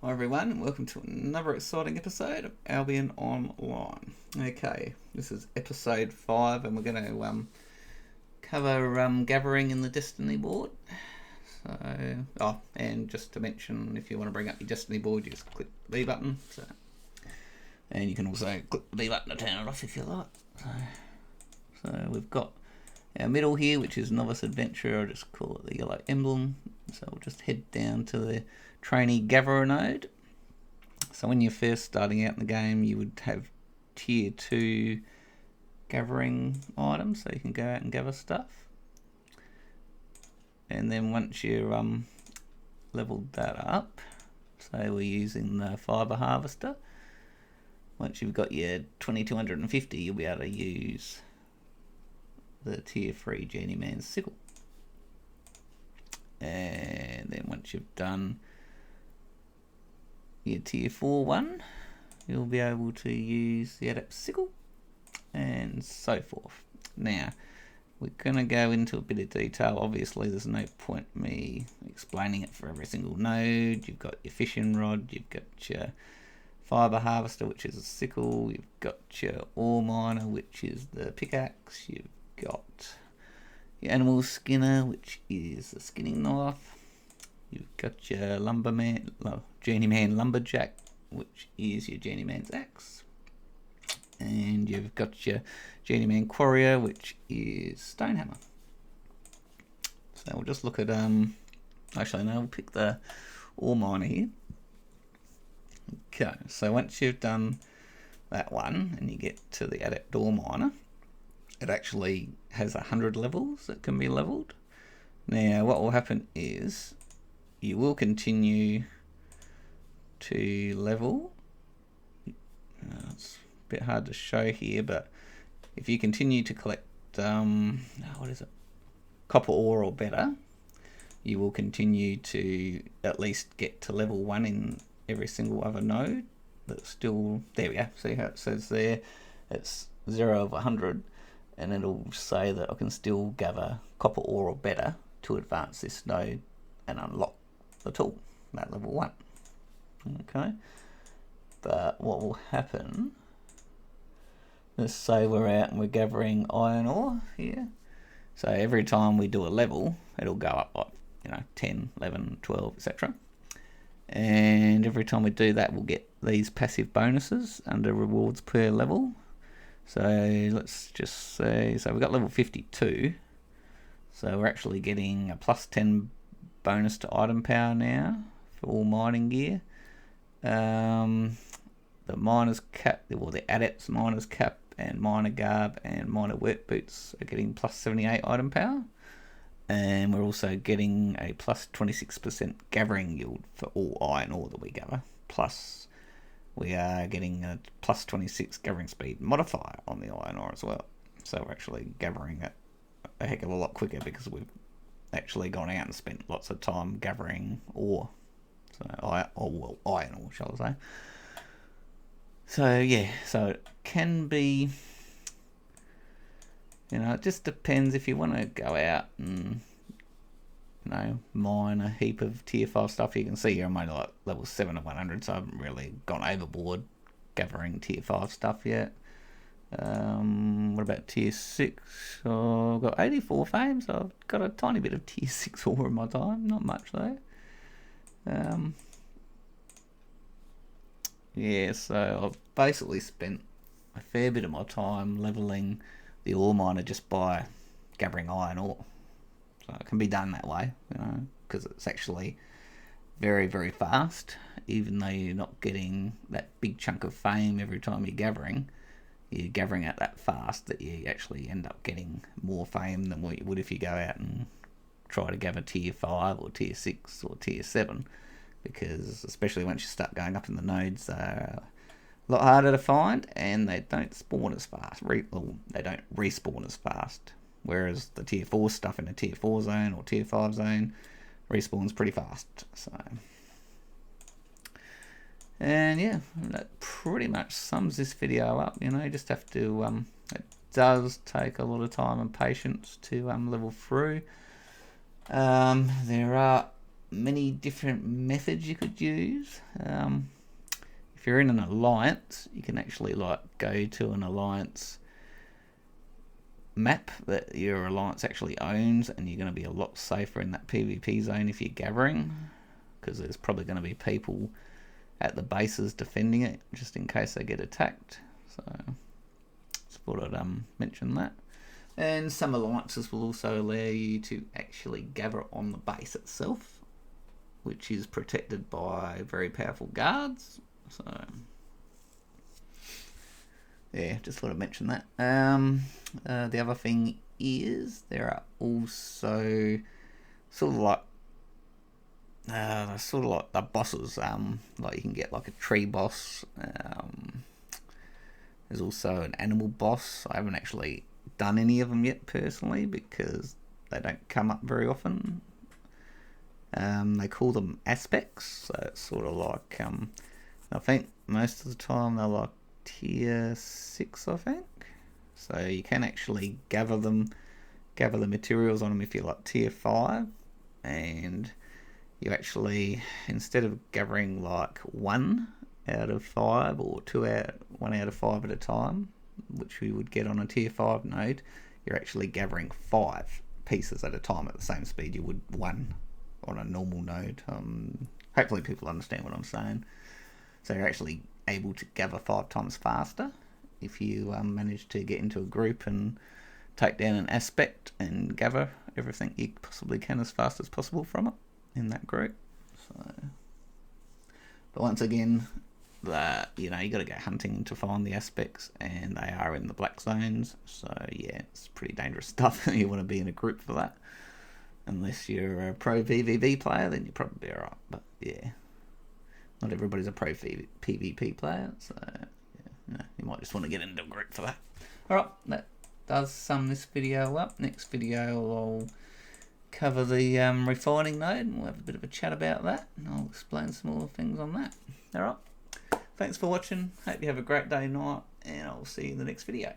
Hi everyone, welcome to another exciting episode of Albion Online. Okay, this is episode 5 and we're going to cover gathering in the Destiny board. And just to mention, if you want to bring up your Destiny board, you just click the B button. And you can also click the B button to turn it off if you like. So we've got our middle here, which is Novice Adventurer. I'll just call it the yellow emblem. So we'll just head down to the Trainee Gatherer node. So when you're first starting out in the game, you would have tier 2 gathering items, so you can go out and gather stuff. And then once you're leveled that up, so we're using the fibre harvester. Once you've got your 2250, you'll be able to use the tier 3 Journeyman's sickle. And then once you've done your tier 4 one, you'll be able to use the adept sickle and so forth. Now we're going to go into a bit of detail. Obviously there's no point me explaining it for every single node. You've got your fishing rod, you've got your fibre harvester, which is a sickle, you've got your ore miner, which is the pickaxe, you've got your animal skinner, which is a skinning knife, you've got your journeyman lumberjack, which is your journeyman's axe, and you've got your journeyman quarrier, which is stonehammer. So we'll just look at actually no, we'll pick the ore miner here. Okay, so once you've done that one and you get to the adept ore miner, it actually has 100 levels that can be leveled. Now what will happen is you will continue to level. It's a bit hard to show here, but if you continue to collect copper ore or better, you will continue to at least get to level 1 in every single other node that's still there. We go. See how it says there it's 0 of 100, and it'll say that I can still gather copper ore or better to advance this node and unlock the tool at level 1. Okay, but what will happen, let's say we're out and we're gathering iron ore here, so every time we do a level it'll go up like 10, 11, 12, etc. And every time we do that we'll get these passive bonuses under rewards per level. So let's just say, so we've got level 52, so we're actually getting a plus 10 bonus to item power now for all mining gear. The miner's cap, or the adept's miner's cap and miner garb and miner work boots are getting plus 78 item power, and we're also getting a plus 26% gathering yield for all iron ore that we gather, plus we are getting a plus 26 gathering speed modifier on the iron ore as well. So we're actually gathering it a heck of a lot quicker because we've actually gone out and spent lots of time gathering ore. So iron ore, shall I say. So yeah, so it can be, it just depends. If you want to go out and mine a heap of tier 5 stuff, you can see here I'm only like level 7 of 100, so I haven't really gone overboard gathering tier 5 stuff yet. What about tier 6? I've got 84 fame, so I've got a tiny bit of tier 6 ore in my time, not much though. Yeah, so I've basically spent a fair bit of my time leveling the ore miner just by gathering iron ore. So it can be done that way, because it's actually very, very fast. Even though you're not getting that big chunk of fame every time you're gathering at that fast that you actually end up getting more fame than what you would if you go out and try to gather tier 5 or tier 6 or tier 7, because especially once you start going up in the nodes, they're a lot harder to find and they don't spawn as fast. They don't respawn as fast, whereas the tier 4 stuff in a tier 4 zone or tier 5 zone respawns pretty fast. So, and yeah, that pretty much sums this video up. You just have to it does take a lot of time and patience to level through. There are many different methods you could use. If you're in an alliance, you can actually like go to an alliance map that your alliance actually owns, and you're going to be a lot safer in that PvP zone if you're gathering, because there's probably going to be people at the bases defending it just in case they get attacked. So just thought I'd mention that. And some alliances will also allow you to actually gather on the base itself, which is protected by very powerful guards. So yeah, just thought I'd mention that. The other thing is there are also sort of like the bosses. Like you can get like a tree boss. There's also an animal boss. I haven't actually done any of them yet personally because they don't come up very often. They call them aspects, so it's sort of like I think most of the time they're like tier 6, I think. So you can actually gather the materials on them if you're like tier 5, and you actually, instead of gathering like 1 out of 5 or 1 out of 5 at a time, which we would get on a tier 5 node, you're actually gathering 5 pieces at a time at the same speed you would 1 on a normal node. Hopefully people understand what I'm saying. So you're actually able to gather 5 times faster if you manage to get into a group and take down an aspect and gather everything you possibly can as fast as possible from it in that group. So, but once again, you got to go hunting to find the aspects, and they are in the black zones. So yeah, it's pretty dangerous stuff. You want to be in a group for that. Unless you're a pro PvP player, then you're probably alright. But yeah, not everybody's a pro PvP player, so yeah, you might just want to get into a group for that. Alright, that does sum this video up. Next video I'll cover the refining node, and we'll have a bit of a chat about that, and I'll explain some more things on that. Alright, thanks for watching. Hope you have a great day, night, and I'll see you in the next video.